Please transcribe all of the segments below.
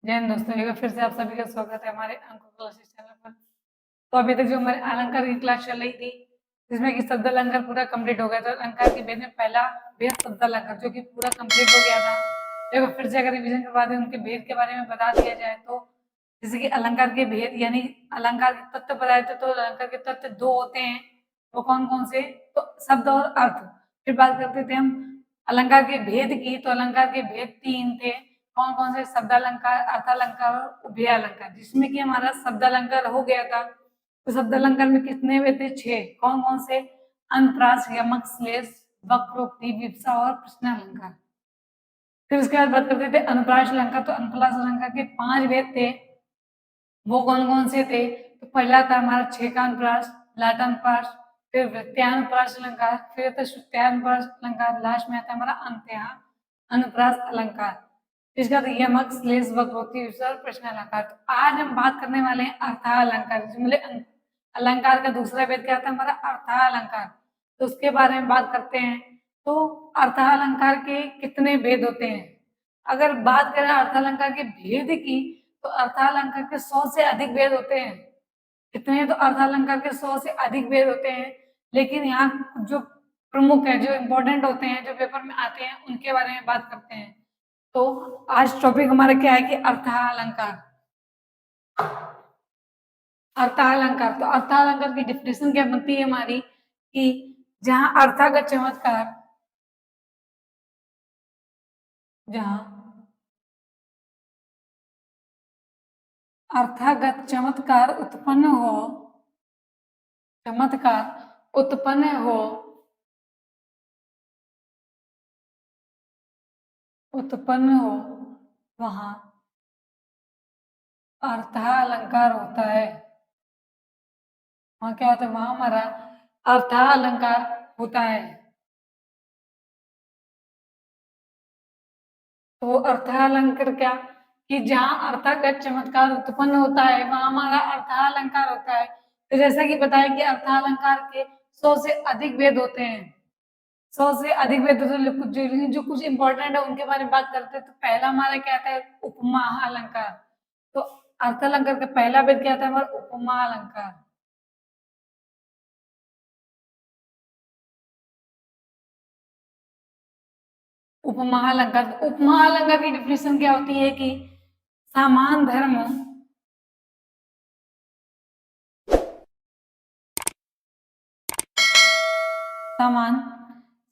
जय हिंद दोस्तों, एक बार फिर से आप सभी का स्वागत है हमारे अंकुर क्लासेस चैनल पर। तो अभी तक जो हमारे अलंकार की क्लास चल रही थी, जिसमें कि शब्द अलंकार पूरा कंप्लीट हो गया था। अलंकार के भेद में पहला भेद शब्द अलंकार जो कि पूरा कंप्लीट हो गया था। एक बार फिर से अगर रिवीजन करवा दें, उनके भेद के बारे में बता दिया जाए तो जैसे कि अलंकार के भेद यानी अलंकार के तत्व बताए थे, तो अलंकार के तत्व दो होते हैं। वो कौन कौन से? तो शब्द और अर्थ। फिर बात करते थे हम अलंकार के भेद की, तो अलंकार के भेद तीन थे। कौन कौन से? शब्द अलंकार, अर्थ अलंकार और उभय अलंकार। जिसमें कि हमारा शब्द अलंकार हो गया था। तो शब्द अलंकार में कितने हुए थे? 6। कौन कौन से? अनुप्रास, यमक, श्लेष, वक्रोक्ति, विवक्षा और प्रश्न अलंकार। फिर उसके बाद बात करते थे अनुप्रास अलंकार। तो अनुप्रास अलंकार के 5 भेद थे। वो कौन कौन से थे? तो पहला था हमारा 6 का अनुप्रास, लाटानुप्रास, फिर वृत्यानुप्रास अलंकार, फिर आता श्रुत्यानुप्रास अलंकार, लास्ट में आता है हमारा अंत्या अनुप्रास अलंकार। इसका तो यमक, श्लेष, वक्रोक्ति, विवक्षा और प्रश्न अलंकार। तो आज हम बात करने वाले हैं अर्था अलंकार। मतलब अलंकार का दूसरा भेद क्या था हमारा? अर्था अलंकार। तो उसके बारे में बात करते हैं। तो अर्था अलंकार के कितने भेद होते हैं? अगर बात करें अर्थालंकार के भेद की, तो अर्थालंकार के 100 से अधिक भेद होते हैं। कितने? तो अर्थालंकार के 100 से अधिक भेद होते हैं। लेकिन यहाँ जो प्रमुख है, जो इम्पोर्टेंट होते हैं, जो पेपर में आते हैं, उनके बारे में बात करते हैं। तो आज टॉपिक हमारा क्या है कि अर्थालंकार। अर्थालंकार, तो अर्थालंकार की डिफिनेशन क्या बनती है हमारी कि जहां अर्थागत चमत्कार, जहां अर्थागत चमत्कार उत्पन्न हो, चमत्कार उत्पन्न हो, उत्पन्न हो, वहां अर्थालंकार होता है। वहां क्या होता है? वहां हमारा अर्थालंकार होता है। तो अर्थालंकार क्या कि जहां अर्थागत चमत्कार उत्पन्न होता है, वहां हमारा अर्थालंकार होता है। तो जैसा कि बताया कि अर्थालंकार के 100 से अधिक भेद होते हैं। 100 से अधिक भेद होते हैं। जो कुछ इंपॉर्टेंट है उनके बारे में बात करते हैं। तो पहला हमारा क्या था? उपमा अलंकार। तो अर्थालंकार का पहला भेद क्या था हमारा? उपमा अलंकार। उपमा अलंकार, उपमा अलंकार की डिफिनेशन क्या होती है कि समान धर्म, समान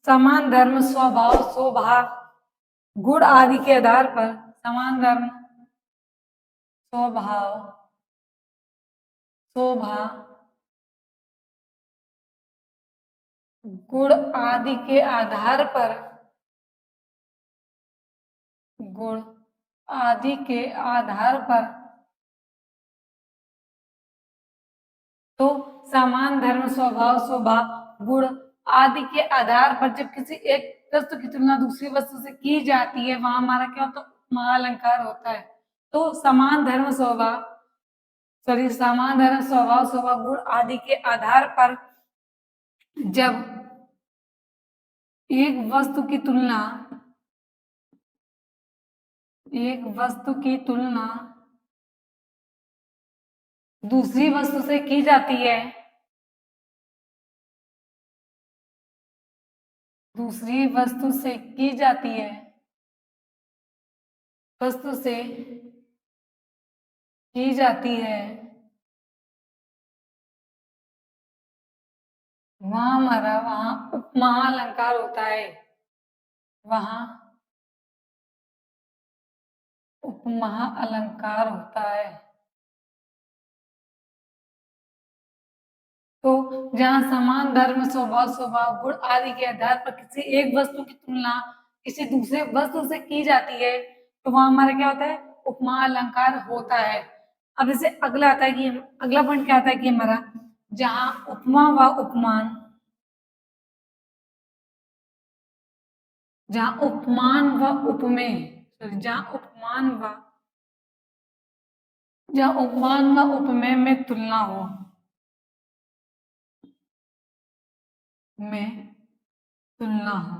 समान धर्म, स्वभाव, शोभा, गुण आदि के आधार पर, समान धर्म, स्वभाव, शोभा, गुण आदि के आधार पर, गुण आदि के आधार पर, तो समान धर्म, स्वभाव, शोभा, गुण आदि के आधार पर जब किसी एक वस्तु की तुलना दूसरी वस्तु से की जाती है, वहां हमारा क्या होता है? उपमा अलंकार होता है। तो समान धर्म, स्वभाव, समान धर्म, स्वभाव, स्वभाव, गुण आदि के आधार पर जब एक वस्तु की तुलना, एक वस्तु की तुलना दूसरी वस्तु से की जाती है, दूसरी वस्तु से की जाती है, वस्तु से की जाती है, वहां हमारा वहां उपमा अलंकार होता है। वहां उपमा अलंकार होता है। तो जहां समान धर्म, स्वभाव, स्वभाव, गुण आदि के आधार पर किसी एक वस्तु की तुलना किसी दूसरे वस्तु से की जाती है, तो वहां हमारा क्या होता है? उपमा अलंकार होता है। अब जैसे अगला आता है कि अगला पॉइंट क्या आता है कि हमारा जहां उपमा व उपमान, जहां उपमान व उपमेय, सॉरी, जहां उपमान व उपमेय में तुलना हो, में तुलना हो,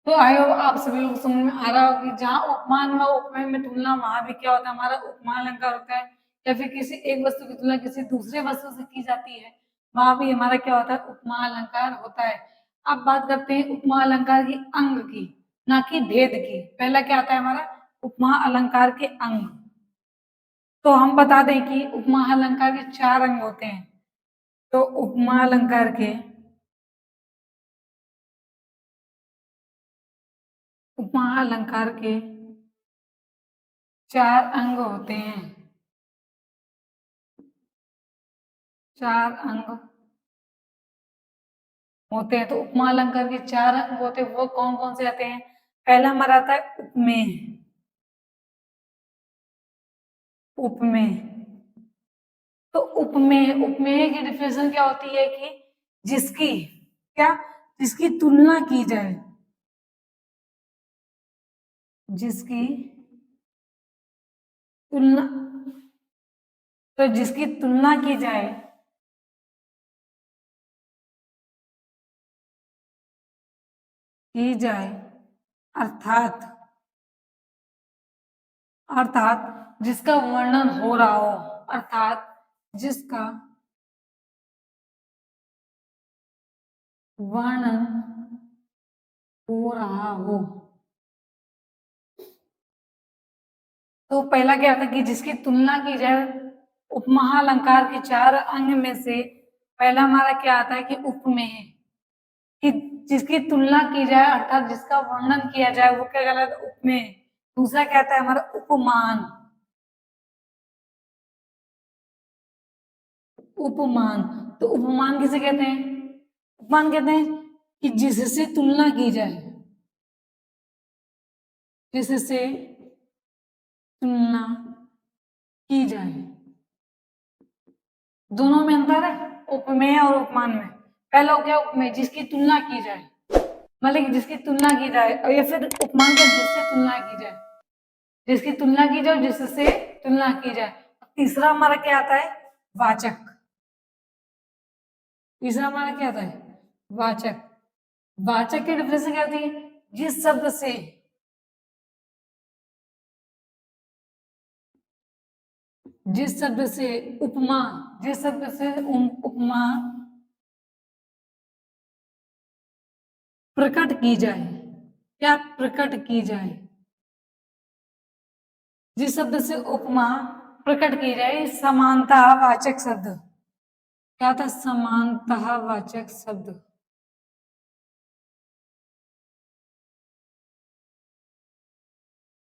तो आई होप आप सभी लोग समझ में आ रहा हो कि जहाँ उपमान व उपमेय में तुलना, वहां भी क्या होता है, हमारा उपमा अलंकार होता है। या फिर किसी एक वस्तु की तुलना किसी दूसरे वस्तु से की जाती है, वहां भी हमारा क्या होता है, उपमा अलंकार होता है। अब बात करते हैं उपमा अलंकार की अंग की, ना कि भेद की। पहला क्या आता है हमारा, उपमा अलंकार के अंग। तो हम बता दें कि उपमा अलंकार के 4 अंग होते हैं। तो उपमा अलंकार के उपमा अलंकार के 4 अंग होते हैं। 4 अंग होते हैं। तो उपमा अलंकार के 4 अंग होते हैं, वो कौन कौन से आते हैं। पहला हमारा आता है उपमेय। उपमेय, तो उपमेय, उपमेय की डिफिनेशन क्या होती है कि जिसकी क्या, जिसकी तुलना की जाए, जिसकी तुलना, तो जिसकी तुलना की जाए, की जाए अर्थात, अर्थात जिसका वर्णन हो रहा हो, अर्थात जिसका वर्णन हो रहा हो। तो पहला क्या था कि जिसकी तुलना की जाए, उपमा अलंकार के 4 अंग में से पहला हमारा क्या आता है कि उपमेय, कि जिसकी तुलना की जाए अर्थात जिसका वर्णन किया जाए, वो क्या कहलाता है, उपमेय। दूसरा क्या आता है हमारा उपमान। उपमान, तो उपमान किसे कहते हैं, उपमान कहते हैं कि जिससे तुलना की जाए, जिससे तुलना की जाए। दोनों में अंतर है, उपमेय और उपमान में। पहला हो गया उपमेय, जिसकी तुलना की जाए, मतलब कि जिसकी तुलना की जाए, और या फिर उपमान का जिससे तुलना की जाए, जिसकी तुलना की जाए, जिससे तुलना की जाए। तीसरा हमारा क्या आता है, वाचक। तीसरा हमारा क्या आता है, वाचक। वाचक की डिफिनेशन क्या होती है, जिस शब्द से, जिस शब्द से उपमा, जिस शब्द से उपमा प्रकट की जाए, क्या प्रकट की जाए, जिस शब्द से उपमा प्रकट की जाए, समानता वाचक शब्द। क्या था, समानता वाचक शब्द।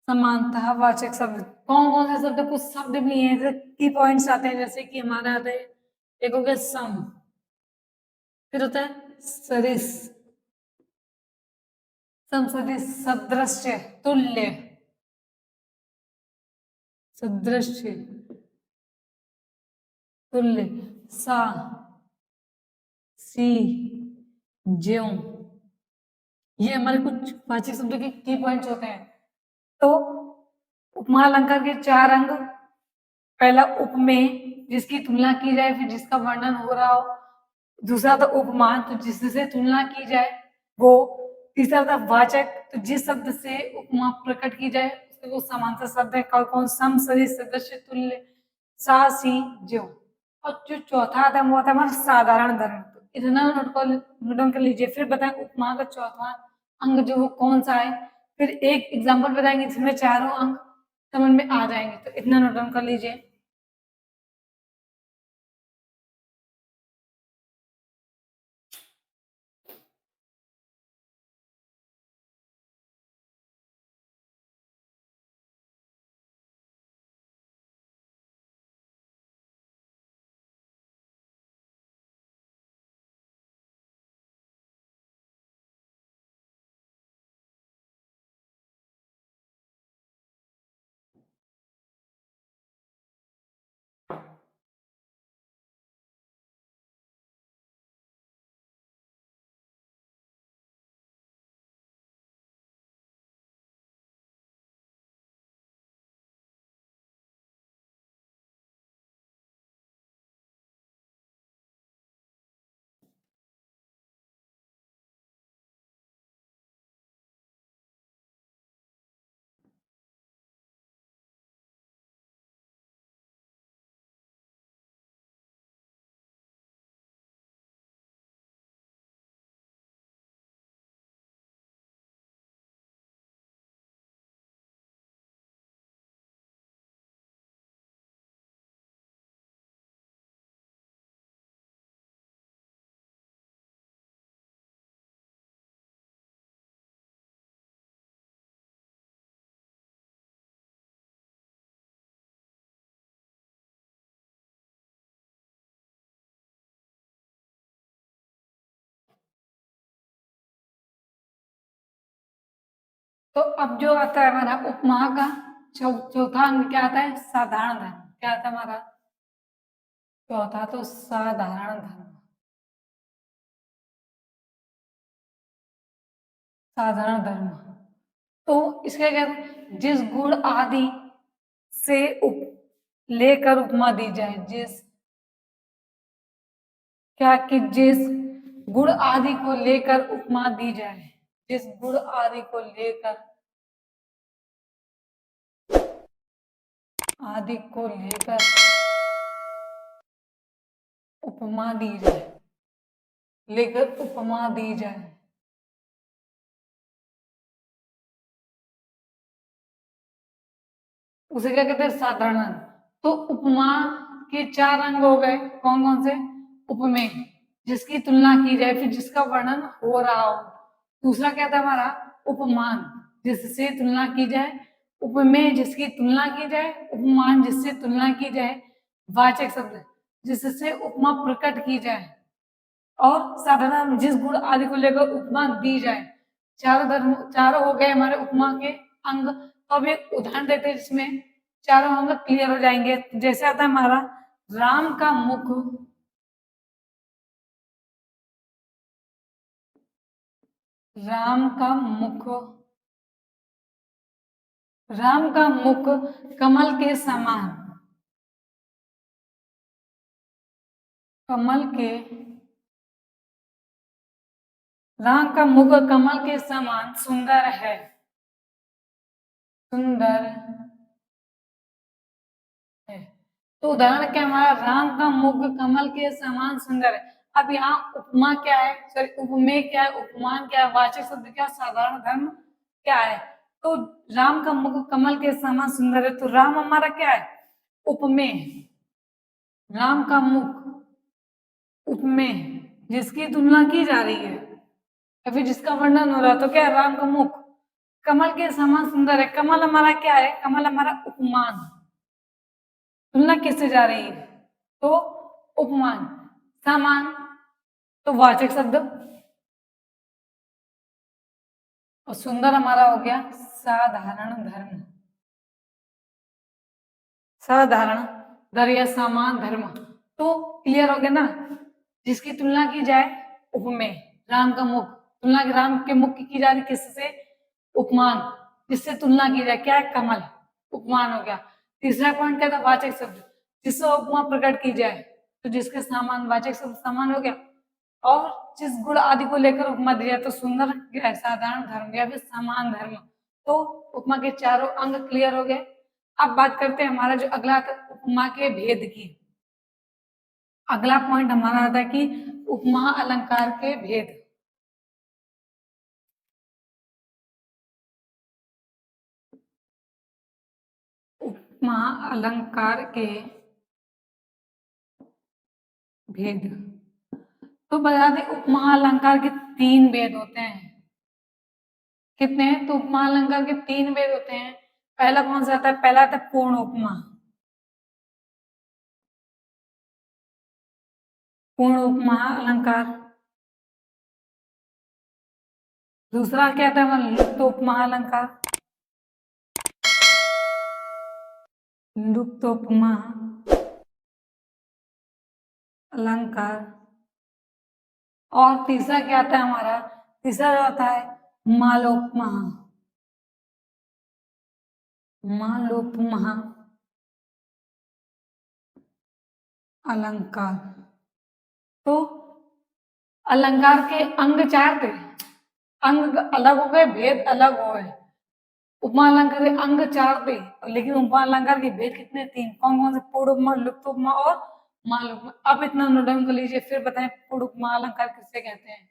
समानता वाचक शब्द कौन कौन से शब्द, कुछ शब्द भी हैं, जैसे की पॉइंट्स आते हैं, जैसे कि हमारा आता है, एक हो गया सम, फिर होता है सरिस, समसदिश, सदृश्य, तुल्य, सदृश्य, तुल्य, सा, सी, ज्यों। ये हमारे कुछ वाचक शब्दों के की पॉइंट्स होते हैं। तो उपमा अलंकार के 4 अंग, पहला उपमेय, जिसकी तुलना की जाए, फिर जिसका वर्णन हो रहा हो। दूसरा था उपमान, तो जिससे तुलना की जाए वो। तीसरा था वाचक, तो जिस शब्द से उपमा प्रकट की जाए उसके वो समांतर शब्द है, कौन कौन, सम, सदिश, सदृश, तुल्य, सा, सी, ज्यों। और जो चौथा आता है वो आता है हमारा साधारण धर्म। तो इतना नोट डाउन कर लीजिए, फिर बताएं उपमा का चौथा अंग जो वो कौन सा है, फिर एक एग्जाम्पल बताएंगे जिसमें चारों अंग समझ में आ जाएंगे। तो इतना नोट डाउन कर लीजिए। तो अब जो आता है हमारा उपमा का चौथा अंग क्या आता है? साधारण धर्म। क्या आता है हमारा चौथा? तो साधारण धर्म। साधारण धर्म। तो इसका क्या है? जिस गुण आदि से लेकर उपमा दी जाए, क्या कि जिस गुण आदि को लेकर उपमा दी जाए, जिस गुण आदि को लेकर उपमा दी जाए, लेकर उपमा दी जाए, उसे क्या कहते हैं? साधारण अंग। तो उपमा के चार अंग हो गए, कौन कौन से? उपमेय, जिसकी तुलना की जाए, फिर जिसका वर्णन हो रहा हो। दूसरा क्या था हमारा? उपमान, जिससे तुलना की जाए। उपमेय, जिसकी तुलना की जाए। उपमान, जिससे तुलना की जाए। वाचक शब्द, जिससे उपमा प्रकट की जाए। और साधारण, जिस गुण आदि को लेकर उपमा दी जाए। चारों हो गए हमारे उपमा के अंग। तो अब एक उदाहरण देते हैं जिसमें चारों अंग क्लियर हो जाएंगे। जैसे आता है हमारा राम का मुख, राम का मुख, राम का मुख कमल के समान, कमल के, राम का मुख कमल के समान सुंदर है, सुंदर है। तो उदाहरण क्या हमारा? राम का मुख कमल के समान सुंदर है। अब यहाँ उपमा क्या है, सॉरी उपमेय क्या है, उपमान क्या है, वाचक शब्द क्या, साधारण धर्म क्या है? तो राम का मुख कमल के समान सुंदर है, तो राम हमारा क्या है? उपमेय। राम का मुख उपमेय, जिसकी तुलना की जा रही है या फिर जिसका वर्णन हो रहा है, तो क्या है? राम का मुख कमल के समान सुंदर है। कमल हमारा क्या है? कमल हमारा उपमान। तुलना किससे जा रही है? तो उपमान। समान, तो वाचक शब्द। और सुंदर हमारा हो गया साधारण धर्म। साधारण धर्म या समान धर्म। तो क्लियर हो गया ना? जिसकी तुलना की जाए, उपमेय। राम का मुख, तुलना राम के मुख की जा रही किससे? उपमान, जिससे तुलना की जाए, क्या है? कमल, उपमान हो गया। तीसरा पॉइंट क्या था? वाचक शब्द, जिससे उपमा प्रकट की जाए, तो जिसके समान, वाचक शब्द समान हो गया। और जिस गुण आदि को लेकर उपमा दी जाए, तो सुंदर, साधारण धर्म या फिर समान धर्म। तो उपमा के चारों अंग क्लियर हो गए। अब बात करते हैं हमारा जो अगला था, उपमा के भेद की। अगला पॉइंट हमारा आता है कि उपमा अलंकार के भेद। उपमा अलंकार के भेद। तो बता दें, उपमा अलंकार के तीन भेद होते हैं। कितने हैं? तो उपमा अलंकार के तीन भेद होते हैं। पहला कौन सा आता है? पहला आता है पूर्ण उपमा। पूर्ण उपमा अलंकार। दूसरा क्या था हमारा? लुप्त उपमा अलंकार। लुप्त उपमा अलंकार। और तीसरा क्या आता है हमारा? तीसरा जो आता है मालोपमा। मालोपमा अलंकार। तो अलंकार के अंग चार थे, अंग अलग हो गए, भेद अलग हो गए। उपमा अलंकार के अंग चार थे, लेकिन उपमा अलंकार के भेद कितने? तीन। कौन कौन से? पूर्ण उपमा, लुप्त उपमा और मालोपमा। अब इतना नोट डाउन कर लीजिए, फिर बताएं पूर्ण उपमा अलंकार किससे कहते हैं।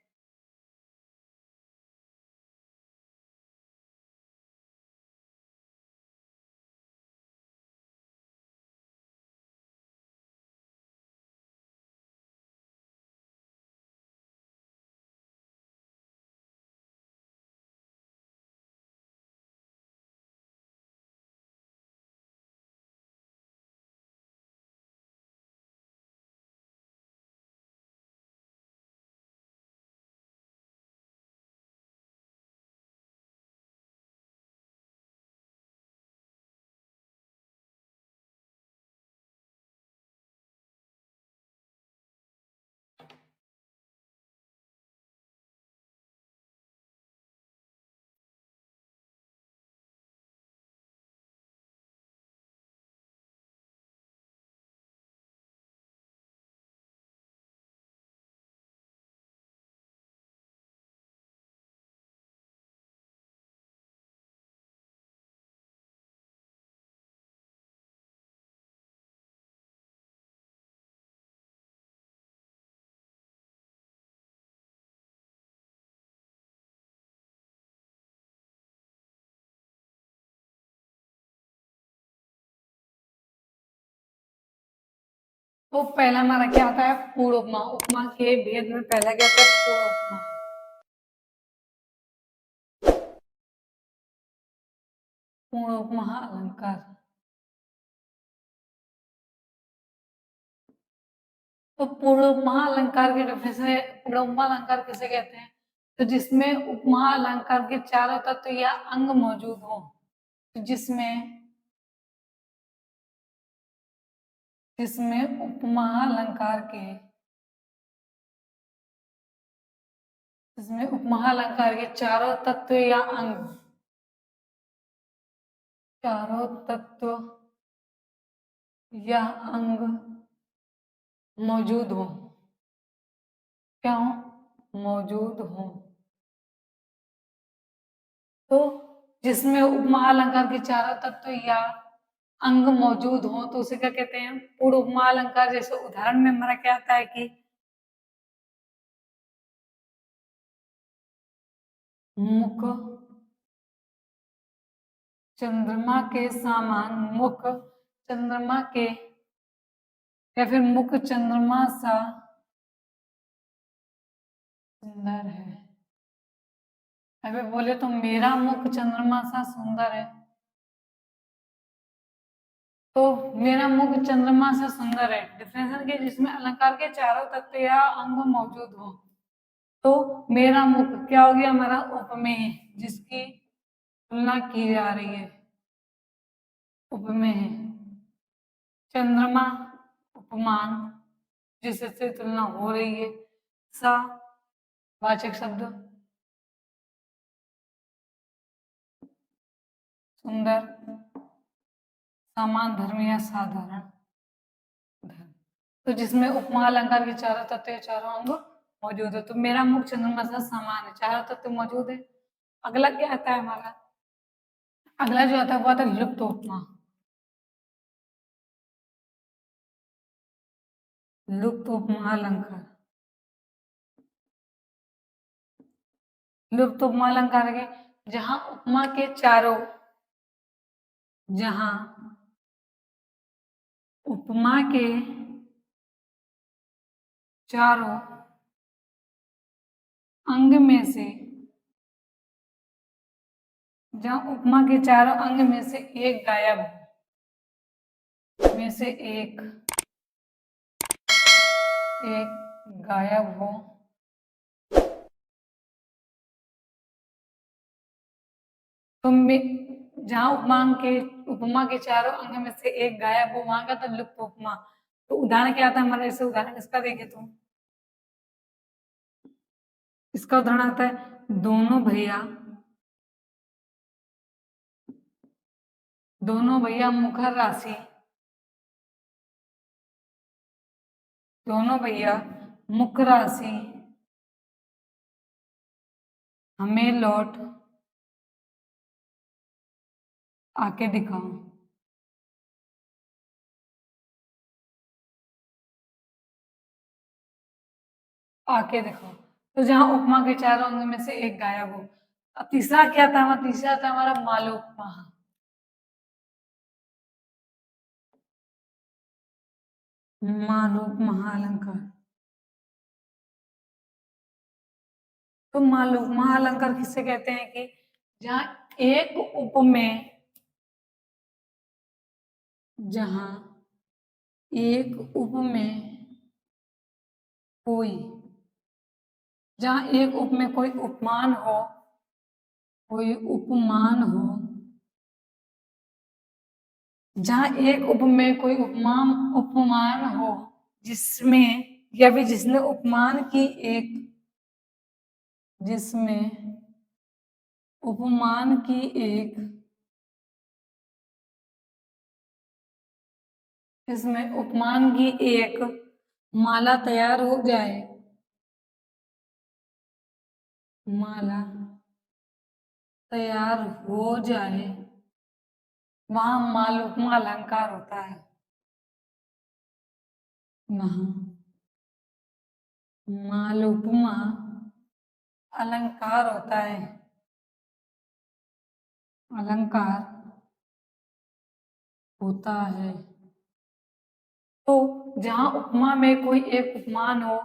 तो पहला हमारा क्या आता है? पूर्ण उपमा। उपमा के भेद में पहला क्या आता है? पूर्ण उपमा। पूर्ण उपमा अलंकार। तो पूर्ण उपमा अलंकार के डिफरेंस है। पूर्ण उपमा अलंकार किसे कहते हैं? तो जिसमें उपमा अलंकार के चारों तत्व या अंग मौजूद हो। तो जिसमें उपमा अलंकार के चारों तत्व या अंग, चारों तत्व या अंग मौजूद हो। क्या हो? मौजूद हो। तो जिसमें उपमा अलंकार के चारों तत्व या अंग मौजूद हो तो उसे क्या कहते हैं? पूर्ण उपमा अलंकार। जैसे उदाहरण में हमारा क्या आता है कि मुख चंद्रमा के समान, मुख चंद्रमा के, या फिर मुख चंद्रमा सा सुंदर है। अगर बोले तो मेरा मुख चंद्रमा सा सुंदर है, तो मेरा मुख चंद्रमा से सुंदर है। डिफरेंस के जिसमें अलंकार के चारों तत्व या अंग मौजूद हो। तो मेरा मुख क्या हो गया? हमारा उपमेय, जिसकी तुलना की जा रही है, उपमेय है। चंद्रमा उपमान, जिससे तुलना हो रही है। सा वाचक शब्द, सुंदर, समान धर्म या साधारण धर्म। तो जिसमें उपमा अलंकार के चारों तत्व या चारों अंग मौजूद है। तो मेरा मुख चंद्रमा सा समान है, चारों तत्व मौजूद है। अगला क्या आता है हमारा? अगला जो आता है वो आता है लुप्त उपमा। लुप्त उपमा अलंकार। लुप्त उपमा अलंकार के जहां उपमा के चारों, जहां उपमा के चारों अंग में से, जहां उपमा के चारों अंग में से एक गायब, में से एक गायब हो, तो जहां उपमा के चारों अंग में से एक गायब हो, वहां का था लुप्त उपमा। तो उदाहरण क्या आता है हमारा? जैसे उदाहरण इसका देखे तो इसका उदाहरण आता है दोनों भैया मुखर राशि, दोनों भैया मुख राशि हमें लौट आके दिखाओ। आके दिखाओ। तो जहां उपमा के चारों अंग में से एक गायब हो। अब तीसरा क्या था हमारा? तीसरा था हमारा मालोपमा। मालोपमा अलंकार। तो मालोपमा अलंकार किससे कहते हैं? कि जहां एक उपमेय, जहां एक उपमेय कोई, जहां एक उपमेय कोई उपमान हो, कोई उपमान हो, जहां एक उपमेय कोई उपमान हो, जिसमें या फिर जिसने उपमान की एक, जिसमें उपमान की एक, जिसमें उपमान की एक माला तैयार हो जाए, माला तैयार हो जाए, वहां मालोपमा अलंकार होता है। वहां मालोपमा अलंकार होता है। अलंकार होता है। तो जहाँ उपमा में कोई एक उपमान हो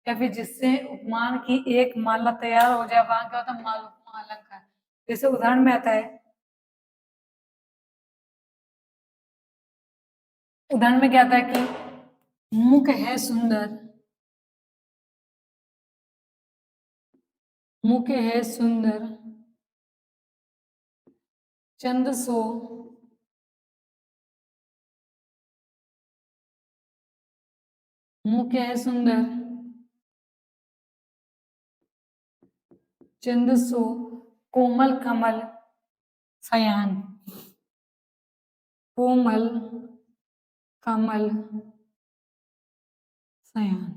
या फिर जिससे उपमान की एक माला तैयार हो जाए, वहां क्या होता है, माल उपमा अलंकार। जैसे उदाहरण में आता है, उदाहरण में क्या आता है कि मुख है सुंदर, मुख है सुंदर, चंद सो मुख है सुंदर, चंद सो कोमल कमल सयान, कोमल कमल सयान।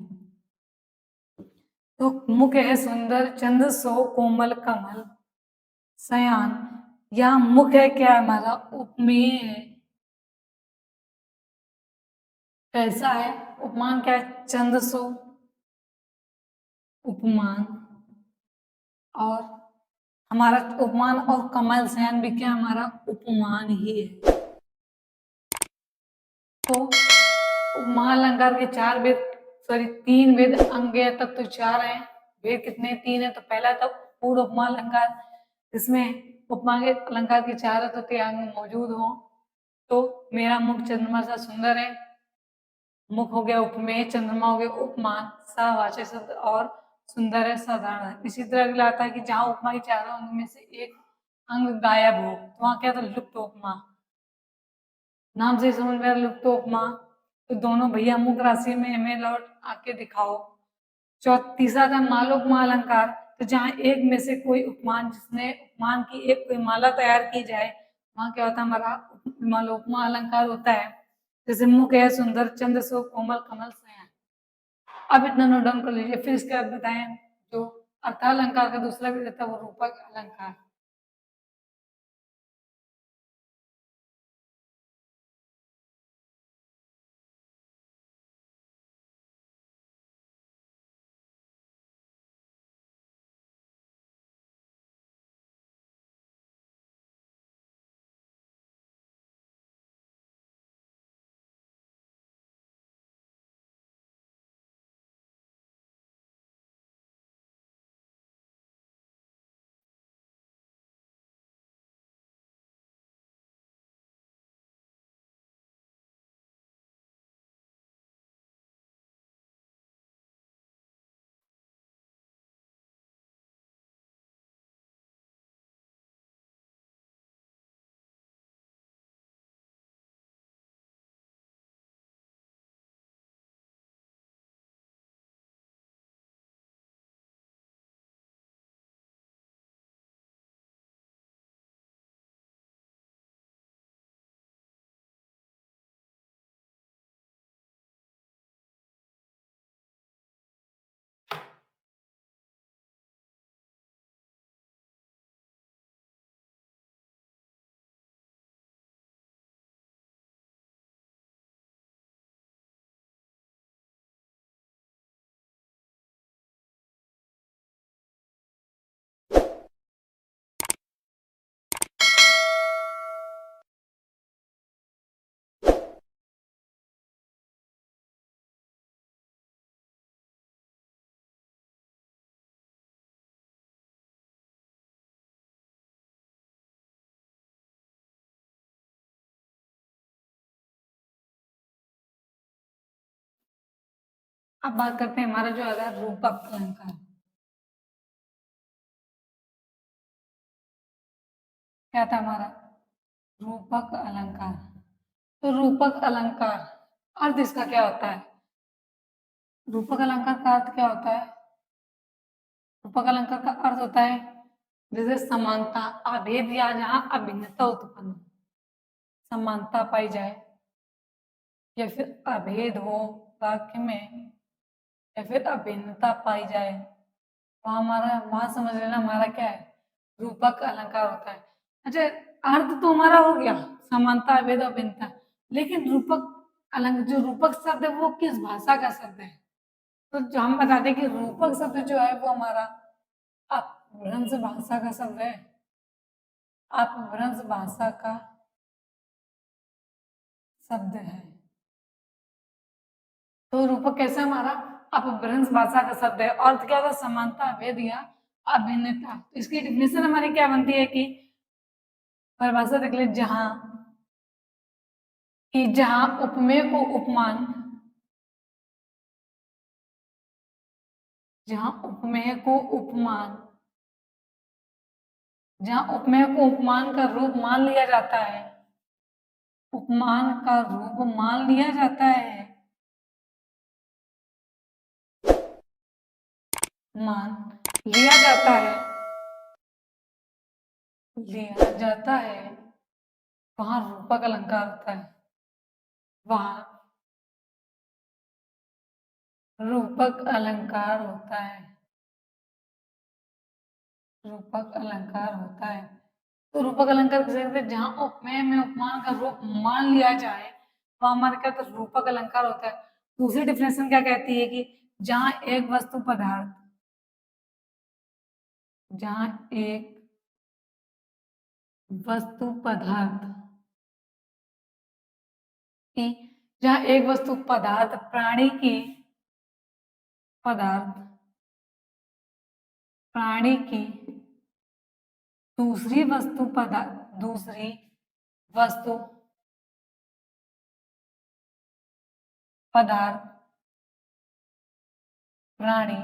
तो मुख है सुंदर, चंद सो कोमल कमल सयान। यहाँ मुख है क्या है, हमारा उपमेय है। कैसा है उपमान, क्या है, चंद सो उपमान, और हमारा उपमान, और कमल सयान भी क्या, हमारा उपमान ही है। तो उपमान अलंकार के चार वेद, सॉरी तीन वेद अंग है, तब तो चार है, वेद कितने, तीन है। तो पहला तो पूर्ण उपमान अलंकार, जिसमें उपमा के अलंकार के चार तो अंग मौजूद हो। तो मेरा मुख चंद्रमा सा सुंदर है, मुख हो गया उपमेय, चंद्रमा हो गया उपमान, सवाचक शब्द, और सुंदर है साधारण है। इसी तरह अगला आता है कि जहाँ उपमा के चारों अंग में से एक अंग गायब हो, तो वहां क्या था, लुप्त उपमा। नाम से समझ में लुप्त उपमा, तो दोनों भैया मुख राशि में हमें लौट आके दिखाओ। तीसरा था मालोपमा अलंकार, तो जहाँ एक में से कोई उपमान, जिसने उपमान की एक कोई माला तैयार की जाए, वहां क्या होता है, हमारा मालोपमा अलंकार होता है। जैसे मुख है सुंदर, चंद्र सो कोमल कमल सयान। अब इतना नोट डाउन कर लीजिए, फिर इसके बाद बताएं जो अर्थालंकार का दूसरा भी रहता है, वो रूपक अलंकार। अब बात करते हैं हमारा जो आता है रूपक अलंकार। क्या था हमारा, रूपक अलंकार। तो रूपक अलंकार अर्थ इसका क्या होता है, रूपक अलंकार का अर्थ क्या होता है, रूपक अलंकार का अर्थ होता है जैसे समानता, अभेद, या जहाँ अभिन्नता उत्पन्न हो, समानता पाई जाए, या फिर अभेद हो वाक्य में, या फिर अभिन्नता पाई जाए, वहां हमारा, वहां समझ लेना हमारा क्या है, रूपक अलंकार होता है। अच्छा, अर्थ तो हमारा हो गया समानता, अभेद, अभिन्नता, लेकिन रूपक अलंकार, जो रूपक शब्द है वो किस भाषा का शब्द है, तो जो हम बताते हैं कि रूपक शब्द जो है वो हमारा अपभ्रंश भाषा का शब्द है, अपभ्रंश भाषा का शब्द है। तो रूपक कैसा हमारा अपभ्रंश भाषा का शब्द है। अर्थ क्या होता है? समानता, भेद या अभिन्नता। तो इसकी डिफिनेशन हमारी क्या बनती है कि परिभाषा देख ले, जहां उपमेय को उपमान, जहां उपमेय को उपमान, जहां उपमेय को उपमान का रूप मान लिया जाता है, उपमान का रूप मान लिया जाता है, मान लिया जाता है, लिया जाता है, वहां रूपक अलंकार होता है, वहां रूपक अलंकार होता है, रूपक अलंकार होता है। तो रूपक अलंकार किसे कहते हैं? जहां उपमेय में उपमान का रूप मान लिया जाए, वहां हमारे क्या होता है? रूपक अलंकार होता है। दूसरी डिफिनेशन क्या कहती है कि जहां एक वस्तु पदार्थ, जहां एक वस्तु पदार्थ की, जहां एक वस्तु पदार्थ प्राणी की, पदार्थ प्राणी की दूसरी वस्तु पदार्थ, दूसरी वस्तु पदार्थ प्राणी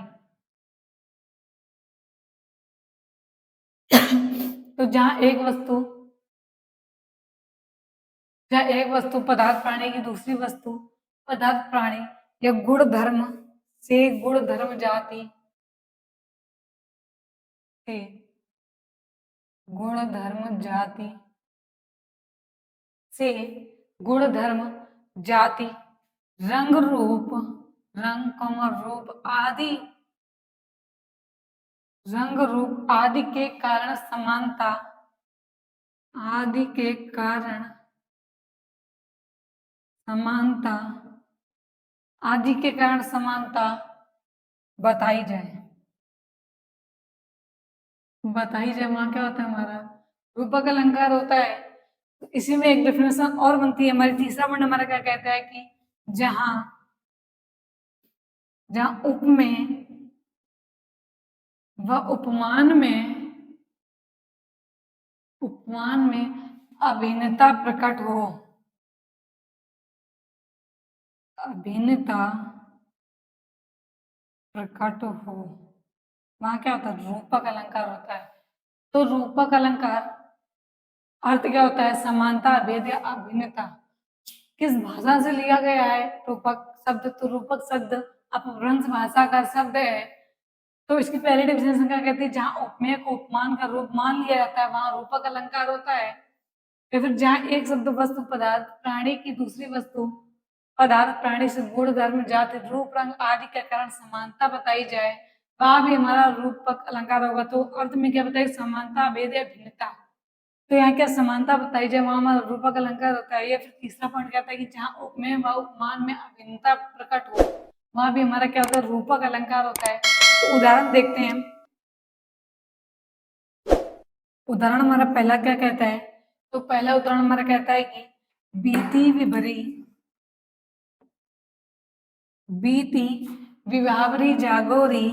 तो जहां एक वस्तु पदार्थ प्राणी की दूसरी वस्तु पदार्थ प्राणी या गुण धर्म से, गुण धर्म जाति से, गुण धर्म जाति से, गुण धर्म जाति रंग रूप, रंग रूप आदि, रंग रूप आदि के कारण समानता, आदि के कारण समानता, आदि के कारण समानता बताई जाए, बताई जाए। वहां क्या होता है? हमारा रूपक अलंकार होता है। तो इसी में एक डेफिनेशन और बनती है हमारी। तीसरा पॉइंट हमारा क्या कहता है कि जहां, जहां उपमेय व उपमान में, उपमान में अभिन्नता प्रकट हो, अभिन्नता प्रकट हो, वहां क्या होता है? रूपक अलंकार होता है। तो रूपक अलंकार अर्थ क्या होता है? समानता, भेद या अभिन्नता। किस भाषा से लिया गया है रूपक शब्द? तो रूपक शब्द अपभ्रंश भाषा का शब्द है। तो इसकी पहली डेफिनेशन क्या कहती है? जहां उपमेय को उपमान का रूप मान लिया जाता है, वहां रूपक अलंकार होता है। या फिर जहां एक शब्द वस्तु पदार्थ प्राणी की दूसरी वस्तु पदार्थ प्राणी से गुण धर्म जाति रूप रंग आदि के कारण समानता बताई जाए, वहां भी हमारा रूपक अलंकार होगा। तो अर्थ में क्या बताइए? समानता, भेद या भिन्नता। तो यहाँ क्या समानता बताई जाए, वहां हमारा रूपक अलंकार होता है। या फिर तीसरा पॉइंट कहता है कि जहाँ उपमेय व उपमान में अभिन्नता प्रकट हो, वहां भी हमारा क्या होता है? रूपक अलंकार होता है। तो उदाहरण देखते हैं। उदाहरण हमारा पहला क्या कहता है? तो पहला उदाहरण हमारा कहता है कि बीती विभरी, बीती विभावरी जागोरी,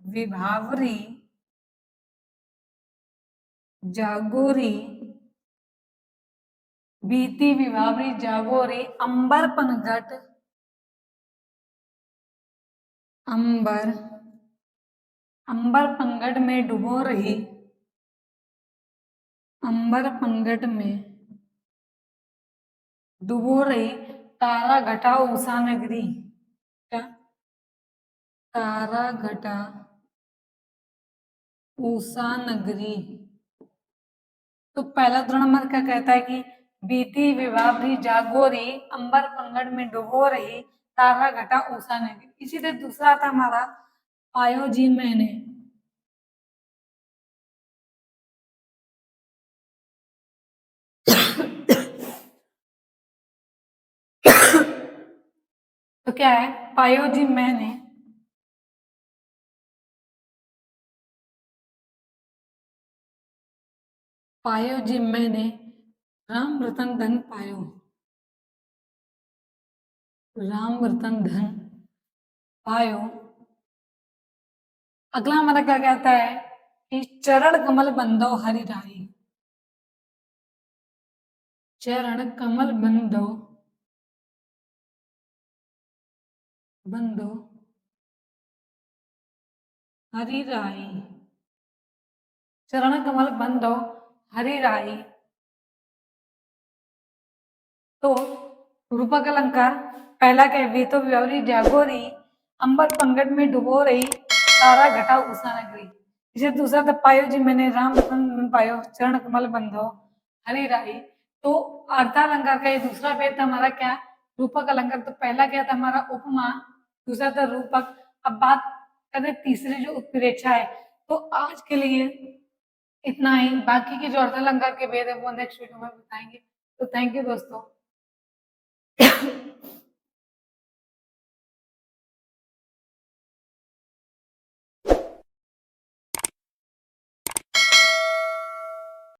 विभावरी जागोरी, बीती विभावरी जागोरी अंबर पनघट, अंबर, अंबर पनघट में डुबो रही, अंबर पनघट में डुबो रही तारा घटा उषा नगरी। क्या? तारा घटा उषा नगरी। तो पहला उदाहरण हमारा क्या कहता है कि बीती विभावरी जागोरी अंबर पनघट में डुबो रही तारा घटा उषा नगरी। इसी तरह दूसरा था हमारा आयो जी मैंने, तो क्या है? पायो जी मैंने, पायो जी मैंने राम रतन धन पायो, राम रतन धन पायो। अगला हमारा क्या कहता है कि चरण कमल बंधो हरि राई। चरण कमल बंधो बंधो हरि राई। चरण कमल बंधो हरि राई। तो रूपक अलंकार पहला क्या है, वे तो व्यवरी जागो रही, अंबर पंगट में डुबो रही, तारा घटा उषा नगरी। इसे दूसरा था, पायो जी मैंने राम रतन मन पायो, चरण कमल बंधो हरि राई। तो अर्थालंकार का ये दूसरा भेद था हमारा क्या, रूपक अलंकार। तो पहला क्या था हमारा उपमा, दूसरा था रूपक। अब बात करें तीसरी जो उत्प्रेक्षा है। तो आज के लिए इतना ही, बाकी के जो अर्थालंकार के भेद है वो नेक्स्ट वीडियो में बताएंगे। तो थैंक यू दोस्तों।